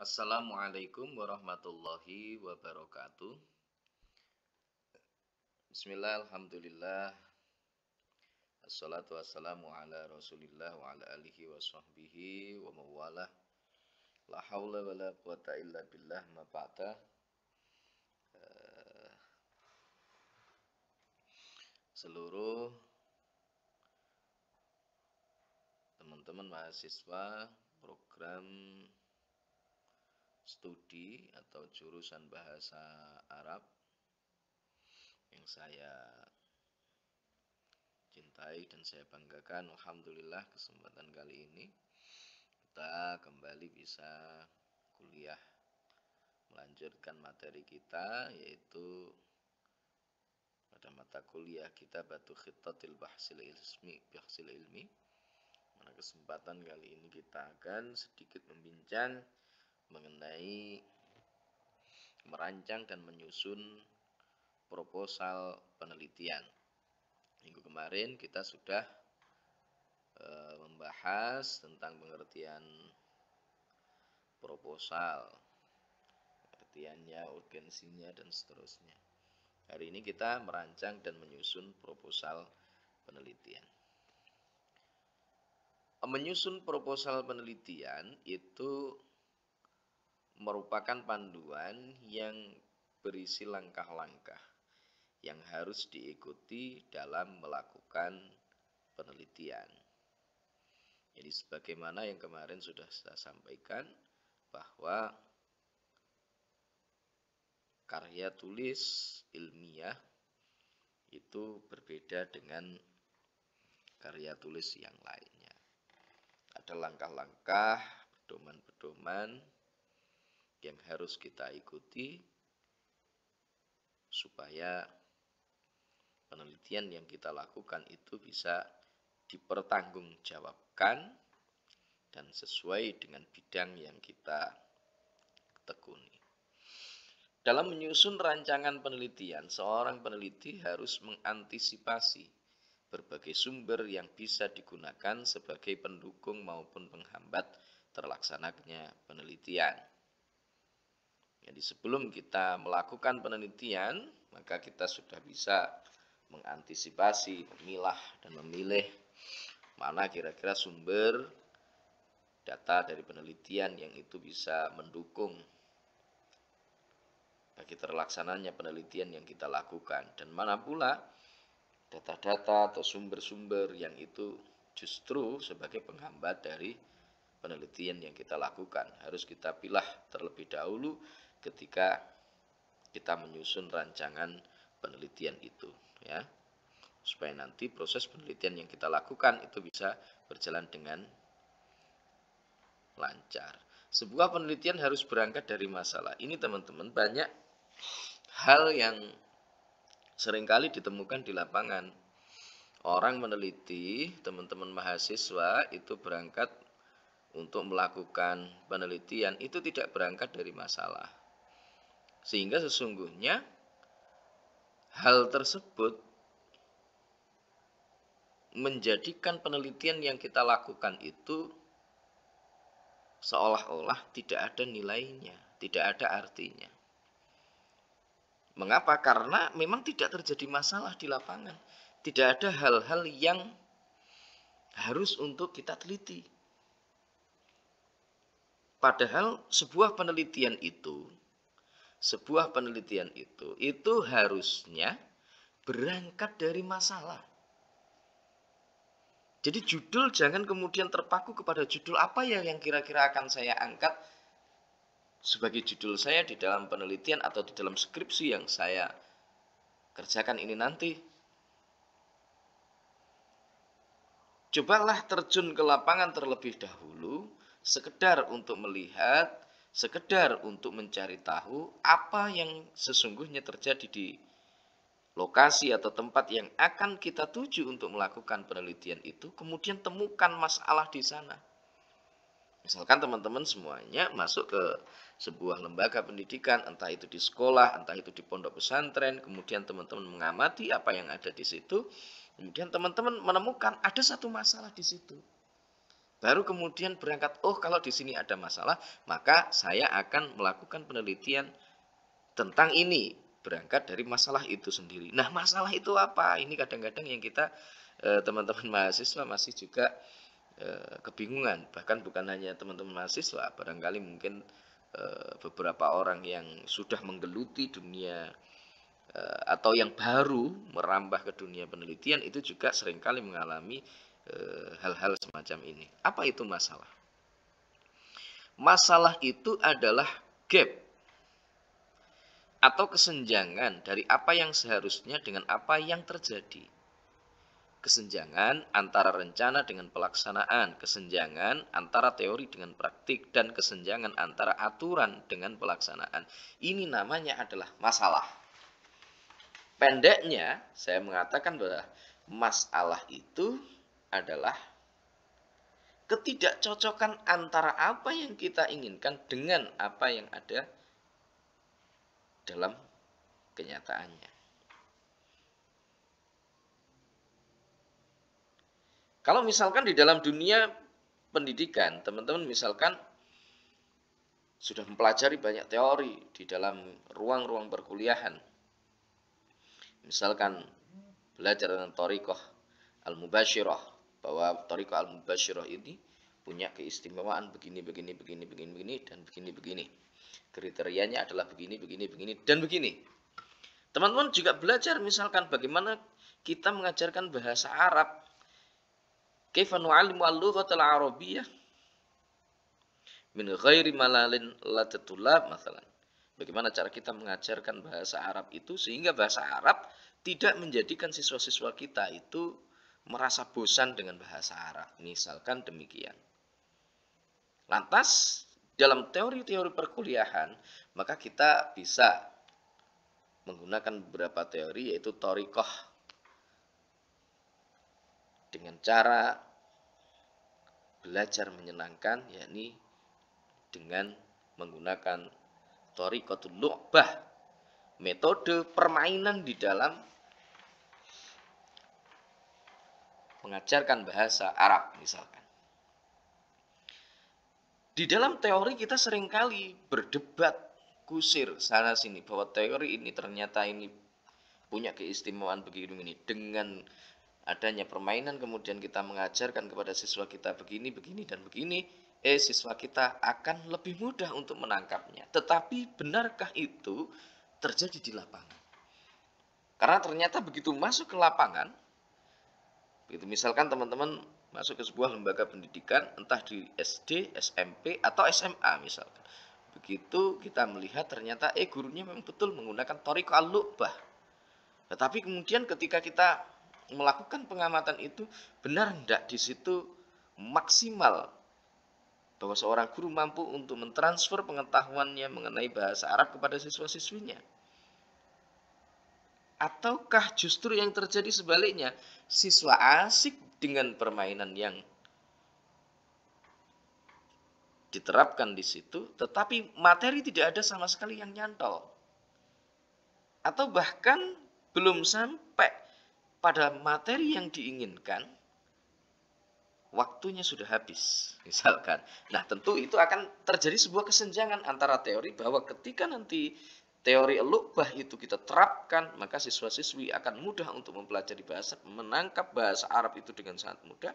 Assalamualaikum warahmatullahi wabarakatuh. Bismillah, alhamdulillah. Assalatu wassalamu ala rasulillah wa ala alihi wa sahbihi wa mawalah. La hawla wa la quwata illa billah ma ba'da. Seluruh teman-teman mahasiswa program studi atau jurusan bahasa Arab yang saya cintai dan saya banggakan, alhamdulillah kesempatan kali ini kita kembali bisa kuliah melanjutkan materi kita, yaitu pada mata kuliah kita Batu Khittatil Bahsil Ilmi. Pada kesempatan kali ini kita akan sedikit membincang mengenai merancang dan menyusun proposal penelitian. Minggu kemarin kita sudah membahas tentang pengertian proposal, pengertiannya, urgensinya, dan seterusnya. Hari ini kita merancang dan menyusun proposal penelitian. Menyusun proposal penelitian itu merupakan panduan yang berisi langkah-langkah yang harus diikuti dalam melakukan penelitian. Jadi sebagaimana yang kemarin sudah saya sampaikan, bahwa karya tulis ilmiah itu berbeda dengan karya tulis yang lainnya. Ada langkah-langkah, pedoman-pedoman yang harus kita ikuti supaya penelitian yang kita lakukan itu bisa dipertanggungjawabkan dan sesuai dengan bidang yang kita tekuni. Dalam menyusun rancangan penelitian, seorang peneliti harus mengantisipasi berbagai sumber yang bisa digunakan sebagai pendukung maupun penghambat terlaksananya penelitian. Jadi sebelum kita melakukan penelitian, maka kita sudah bisa mengantisipasi, memilah dan memilih mana kira-kira sumber data dari penelitian yang itu bisa mendukung bagi terlaksananya penelitian yang kita lakukan, dan mana pula data-data atau sumber-sumber yang itu justru sebagai penghambat dari penelitian yang kita lakukan. Harus kita pilih terlebih dahulu ketika kita menyusun rancangan penelitian itu, ya, supaya nanti proses penelitian yang kita lakukan itu bisa berjalan dengan lancar. Sebuah penelitian harus berangkat dari masalah. Ini teman-teman, banyak hal yang seringkali ditemukan di lapangan. Orang meneliti, teman-teman mahasiswa itu berangkat untuk melakukan penelitian itu tidak berangkat dari masalah. Sehingga sesungguhnya hal tersebut menjadikan penelitian yang kita lakukan itu seolah-olah tidak ada nilainya, tidak ada artinya. Mengapa? Karena memang tidak terjadi masalah di lapangan. Tidak ada hal-hal yang harus untuk kita teliti. Padahal sebuah penelitian itu harusnya berangkat dari masalah. Jadi judul jangan kemudian terpaku kepada judul apa ya yang kira-kira akan saya angkat sebagai judul saya di dalam penelitian atau di dalam skripsi yang saya kerjakan ini nanti. Cobalah terjun ke lapangan terlebih dahulu, sekedar untuk melihat, sekedar untuk mencari tahu apa yang sesungguhnya terjadi di lokasi atau tempat yang akan kita tuju untuk melakukan penelitian itu, kemudian temukan masalah di sana. Misalkan teman-teman semuanya masuk ke sebuah lembaga pendidikan, entah itu di sekolah, entah itu di pondok pesantren, kemudian teman-teman mengamati apa yang ada di situ, kemudian teman-teman menemukan ada satu masalah di situ. Baru kemudian berangkat, oh kalau di sini ada masalah, maka saya akan melakukan penelitian tentang ini. Berangkat dari masalah itu sendiri. Nah, masalah itu apa? Ini kadang-kadang yang kita teman-teman mahasiswa masih juga kebingungan. Bahkan bukan hanya teman-teman mahasiswa, barangkali mungkin beberapa orang yang sudah menggeluti dunia atau yang baru merambah ke dunia penelitian itu juga seringkali mengalami hal-hal semacam ini. Apa itu masalah? Masalah itu adalah gap atau kesenjangan dari apa yang seharusnya dengan apa yang terjadi. Kesenjangan antara rencana dengan pelaksanaan, kesenjangan antara teori dengan praktik, dan kesenjangan antara aturan dengan pelaksanaan. Ini namanya adalah masalah. Pendeknya, saya mengatakan bahwa masalah itu adalah ketidakcocokan antara apa yang kita inginkan dengan apa yang ada dalam kenyataannya. Kalau misalkan di dalam dunia pendidikan, teman-teman misalkan sudah mempelajari banyak teori di dalam ruang-ruang perkuliahan. Misalkan belajar tentang thariqah al-mubasyirah, bahwa thariqah al-mubasyirah ini punya keistimewaan begini, begini, begini, begini, begini, dan begini, begini. Kriterianya adalah begini, begini, begini, dan begini. Teman-teman juga belajar misalkan bagaimana kita mengajarkan bahasa Arab. Kaifa nu'allimu al-lughatal arabiyyah min ghairi malalin latatulab masalan. Bagaimana cara kita mengajarkan bahasa Arab itu sehingga bahasa Arab tidak menjadikan siswa-siswa kita itu merasa bosan dengan bahasa Arab. Misalkan demikian. Lantas, dalam teori-teori perkuliahan, maka kita bisa menggunakan beberapa teori yaitu thariqah dengan cara belajar menyenangkan, yakni dengan menggunakan thariqatul lu'bah, metode permainan di dalam mengajarkan bahasa Arab misalkan. Di dalam teori kita seringkali berdebat kusir sana sini bahwa teori ini ternyata ini punya keistimewaan begini-begini. Dengan adanya permainan kemudian kita mengajarkan kepada siswa kita begini, begini, dan begini, siswa kita akan lebih mudah untuk menangkapnya. Tetapi benarkah itu terjadi di lapangan? Karena ternyata begitu masuk ke lapangan, begitu misalkan teman-teman masuk ke sebuah lembaga pendidikan, entah di SD, SMP, atau SMA misalkan. Begitu kita melihat ternyata gurunya memang betul menggunakan thariqah al-lu'bah. Tetapi kemudian ketika kita melakukan pengamatan itu, benar enggak di situ maksimal bahwa seorang guru mampu untuk mentransfer pengetahuannya mengenai bahasa Arab kepada siswa-siswinya? Ataukah justru yang terjadi sebaliknya, siswa asik dengan permainan yang diterapkan di situ, tetapi materi tidak ada sama sekali yang nyantol? Atau bahkan belum sampai pada materi yang diinginkan, waktunya sudah habis, misalkan. Nah, tentu itu akan terjadi sebuah kesenjangan antara teori bahwa ketika nanti teori al-lu'bah itu kita terapkan, maka siswa-siswi akan mudah untuk mempelajari bahasa, menangkap bahasa Arab itu dengan sangat mudah,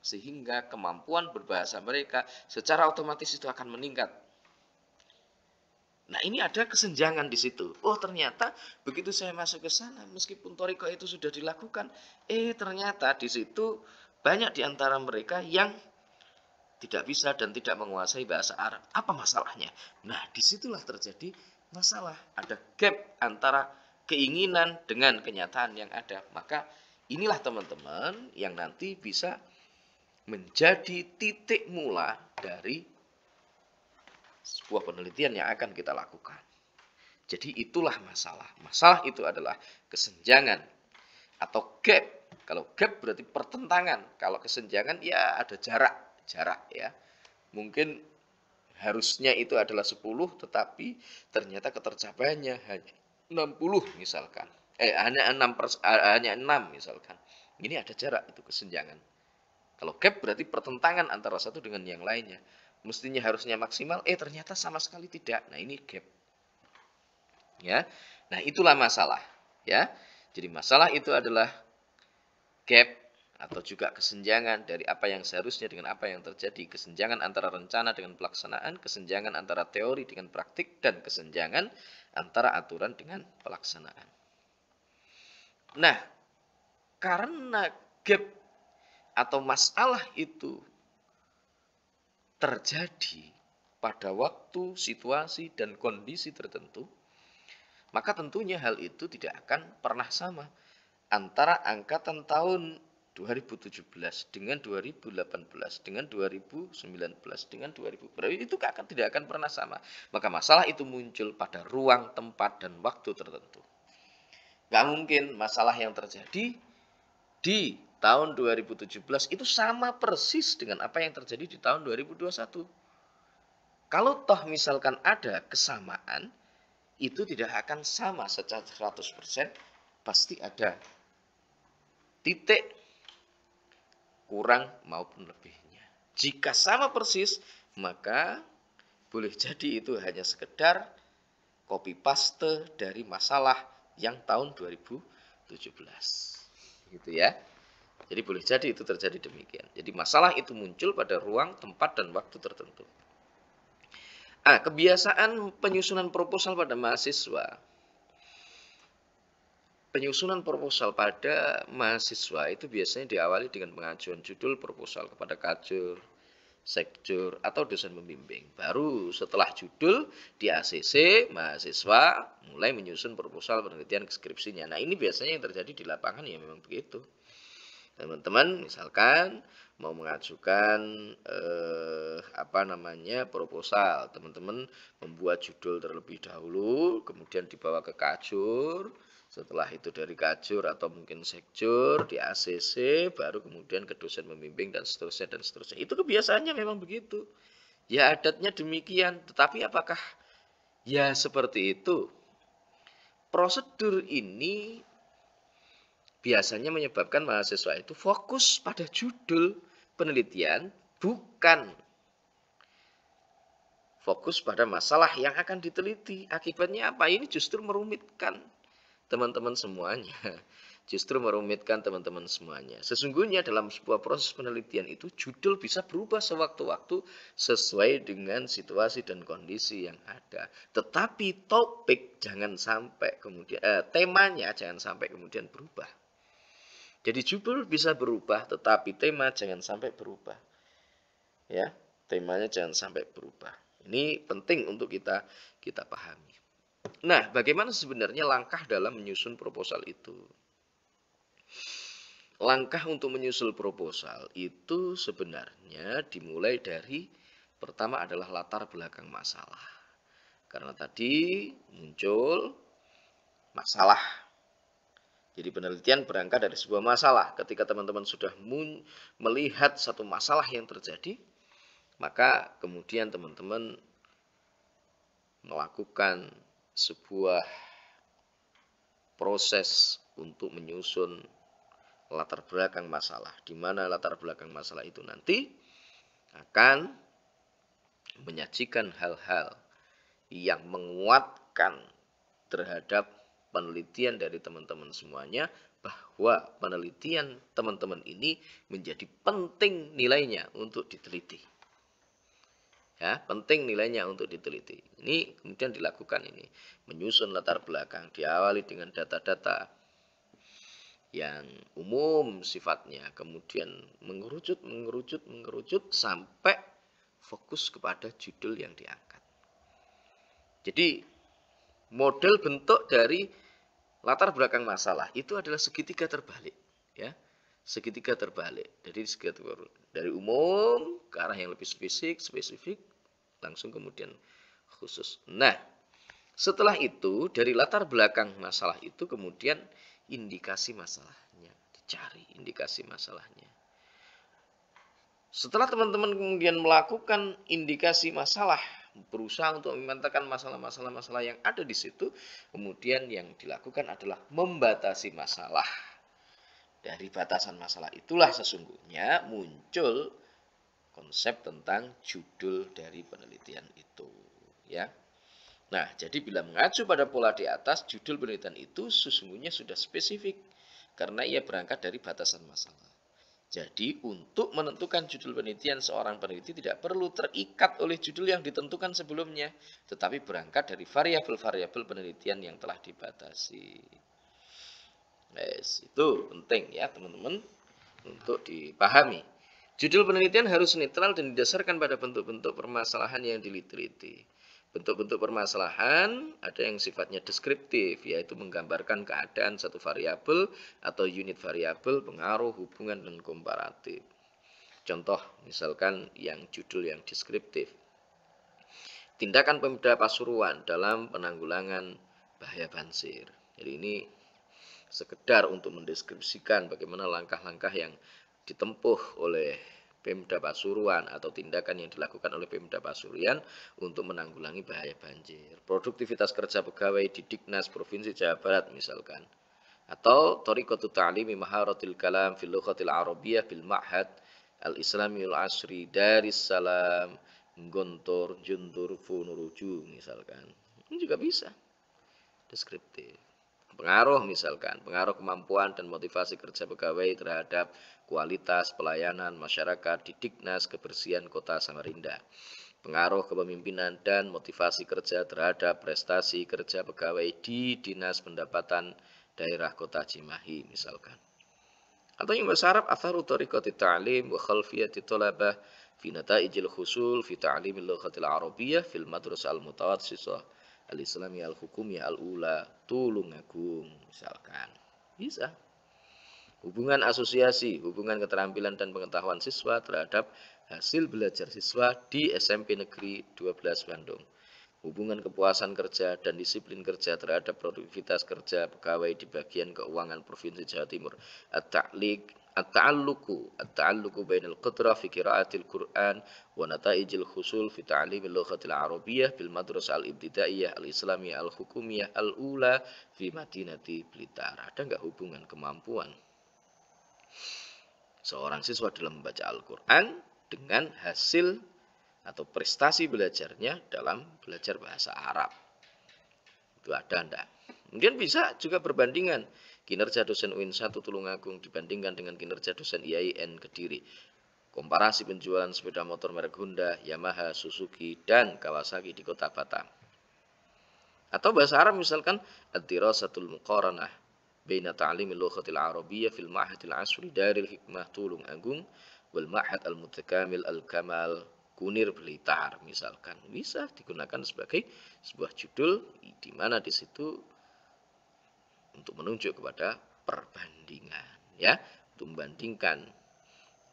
sehingga kemampuan berbahasa mereka secara otomatis itu akan meningkat. Nah, ini ada kesenjangan di situ. Oh, ternyata begitu saya masuk ke sana, meskipun thariqah itu sudah dilakukan, ternyata di situ banyak di antara mereka yang tidak bisa dan tidak menguasai bahasa Arab. Apa masalahnya? Nah, disitulah terjadi masalah. Ada gap antara keinginan dengan kenyataan yang ada. Maka inilah teman-teman yang nanti bisa menjadi titik mula dari sebuah penelitian yang akan kita lakukan. Jadi itulah masalah. Masalah itu adalah kesenjangan atau gap. Kalau gap berarti pertentangan. Kalau kesenjangan ya ada jarak ya. Mungkin harusnya itu adalah 10 tetapi ternyata ketercapaiannya hanya 60 misalkan. Hanya 6 misalkan. Ini ada jarak, itu kesenjangan. Kalau gap berarti pertentangan antara satu dengan yang lainnya. Mestinya harusnya maksimal, ternyata sama sekali tidak. Nah, ini gap. Ya. Nah, itulah masalah, ya. Jadi masalah itu adalah gap atau juga kesenjangan dari apa yang seharusnya dengan apa yang terjadi, kesenjangan antara rencana dengan pelaksanaan, kesenjangan antara teori dengan praktik, dan kesenjangan antara aturan dengan pelaksanaan. Nah, karena gap atau masalah itu terjadi pada waktu, situasi, dan kondisi tertentu, maka tentunya hal itu tidak akan pernah sama antara angkatan tahun 2017 dengan 2018 dengan 2019 dengan 2000. Berarti itu tidak akan pernah sama. Maka masalah itu muncul pada ruang, tempat, dan waktu tertentu. Gak mungkin masalah yang terjadi di tahun 2017 itu sama persis dengan apa yang terjadi di tahun 2021. Kalau toh misalkan ada kesamaan, itu tidak akan sama secara 100%, pasti ada titik kurang maupun lebihnya. Jika sama persis, maka boleh jadi itu hanya sekedar copy paste dari masalah yang tahun 2017. Gitu ya. Jadi boleh jadi itu terjadi demikian. Jadi masalah itu muncul pada ruang, tempat, dan waktu tertentu. Kebiasaan penyusunan proposal pada mahasiswa. Penyusunan proposal pada mahasiswa itu biasanya diawali dengan pengajuan judul proposal kepada kajur, sekjur, atau dosen pembimbing. Baru setelah judul di ACC, mahasiswa mulai menyusun proposal penelitian skripsinya. Nah, ini biasanya yang terjadi di lapangan ya memang begitu. Teman-teman misalkan mau mengajukan proposal, teman-teman membuat judul terlebih dahulu, kemudian dibawa ke kajur. Setelah itu dari kajur atau mungkin sekjur di ACC, baru kemudian ke dosen pembimbing dan seterusnya dan seterusnya. Itu kebiasaannya memang begitu. Ya adatnya demikian, tetapi apakah ya seperti itu? Prosedur ini biasanya menyebabkan mahasiswa itu fokus pada judul penelitian, bukan fokus pada masalah yang akan diteliti. Akibatnya apa? Ini justru merumitkan teman-teman semuanya. Justru merumitkan teman-teman semuanya. Sesungguhnya dalam sebuah proses penelitian itu judul bisa berubah sewaktu-waktu sesuai dengan situasi dan kondisi yang ada. Tetapi topik jangan sampai kemudian temanya jangan sampai kemudian berubah. Jadi judul bisa berubah, tetapi tema jangan sampai berubah. Ya, temanya jangan sampai berubah. Ini penting untuk kita pahami. Nah, bagaimana sebenarnya langkah dalam menyusun proposal itu? Langkah untuk menyusun proposal itu sebenarnya dimulai dari pertama adalah latar belakang masalah. Karena tadi muncul masalah. Jadi penelitian berangkat dari sebuah masalah. Ketika teman-teman sudah melihat satu masalah yang terjadi, maka kemudian teman-teman melakukan sebuah proses untuk menyusun latar belakang masalah, di mana latar belakang masalah itu nanti akan menyajikan hal-hal yang menguatkan terhadap penelitian dari teman-teman semuanya, bahwa penelitian teman-teman ini menjadi penting nilainya untuk diteliti. Ya, penting nilainya untuk diteliti. Ini kemudian dilakukan ini, menyusun latar belakang, diawali dengan data-data yang umum sifatnya, kemudian mengerucut sampai fokus kepada judul yang diangkat. Jadi model bentuk dari latar belakang masalah itu adalah segitiga terbalik, ya. Segitiga terbalik. Jadi dari umum ke arah yang lebih spesifik, langsung kemudian khusus. Nah, setelah itu dari latar belakang masalah itu kemudian indikasi masalahnya, dicari indikasi masalahnya. Setelah teman-teman kemudian melakukan indikasi masalah, berusaha untuk memetakan masalah-masalah yang ada di situ, kemudian yang dilakukan adalah membatasi masalah. Dari batasan masalah itulah sesungguhnya muncul konsep tentang judul dari penelitian itu, ya. Nah, jadi bila mengacu pada pola di atas, judul penelitian itu sesungguhnya sudah spesifik karena ia berangkat dari batasan masalah. Jadi, untuk menentukan judul penelitian, seorang peneliti tidak perlu terikat oleh judul yang ditentukan sebelumnya, tetapi berangkat dari variabel-variabel penelitian yang telah dibatasi. Itu penting ya, teman-teman, untuk dipahami. Judul penelitian harus netral dan didasarkan pada bentuk-bentuk permasalahan yang diteliti. Bentuk-bentuk permasalahan ada yang sifatnya deskriptif, yaitu menggambarkan keadaan satu variabel atau unit variabel, pengaruh, hubungan, dan komparatif. Contoh, misalkan yang judul yang deskriptif. Tindakan Pemda Pasuruan dalam penanggulangan bahaya banjir. Jadi ini sekedar untuk mendeskripsikan bagaimana langkah-langkah yang ditempuh oleh Pemda Pasuruan atau tindakan yang dilakukan oleh Pemda Pasuruan untuk menanggulangi bahaya banjir. Produktivitas kerja pegawai di Dignas Provinsi Jawa Barat misalkan. Atau Thariqatu Ta'limi Maharatil Kalam fil Lughatil Arabiyyah bil Ma'had Al-Islamiyul Asri Darussalam Gontor Juntur Funuruju misalkan. Ini juga bisa deskriptif. Pengaruh misalkan, pengaruh kemampuan dan motivasi kerja pegawai terhadap kualitas pelayanan masyarakat di Dignas Kebersihan Kota Samarinda. Pengaruh kepemimpinan dan motivasi kerja terhadap prestasi kerja pegawai di Dinas Pendapatan Daerah Kota Cimahi misalkan. Atau yang bahasa Arab, atharu tariqati ta'lim wa khalfiyati thalabah fi nataijil husul fi ta'limil lughatil arabiyyah fil madrasah al-mutawassithah al-islamiyah al-hukumiyah al-ula Tulungagung misalkan. Bisa. Hubungan asosiasi, hubungan keterampilan dan pengetahuan siswa terhadap hasil belajar siswa di SMP Negeri 12 Bandung. Hubungan kepuasan kerja dan disiplin kerja terhadap produktivitas kerja pegawai di bagian keuangan Provinsi Jawa Timur. At-ta'alluqu bainal qudrah fi qiraatil Qur'an wa nataijil husul fi ta'limil lughatil arabiyyah bil madrasah al-ibtidaiyah al-islamiyah al-hukumiyah al-ula fi Madinati Blitar. Ada enggak hubungan kemampuan seorang siswa dalam membaca Al-Qur'an dengan hasil atau prestasi belajarnya dalam belajar bahasa Arab? Itu ada enggak? Kemudian bisa juga perbandingan kinerja dosen UIN 1 Tulungagung dibandingkan dengan kinerja dosen IAIN Kediri. Komparasi penjualan sepeda motor merek Honda, Yamaha, Suzuki, dan Kawasaki di Kota Batam. Atau bahasa Arab misalkan ad-dirasatul muqaranah baina ta'limil lughatil arabiyyah fil ma'hadil asri Darul Hikmah Tulungagung wal ma'had al-mutakamil al-kamal Kunir Blitar misalkan. Bisa digunakan sebagai sebuah judul di mana di situ untuk menunjuk kepada perbandingan, ya, untuk membandingkan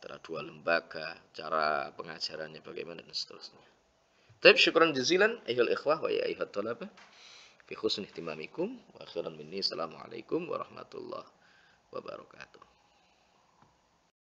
antara dua lembaga, cara pengajarannya bagaimana dan seterusnya. Baik, syukran jazilan ayyuhal ikhwah wa ya ayyuhat thalabah fi husni ihtimamikum wa akhiran minni assalamualaikum warahmatullahi wabarakatuh.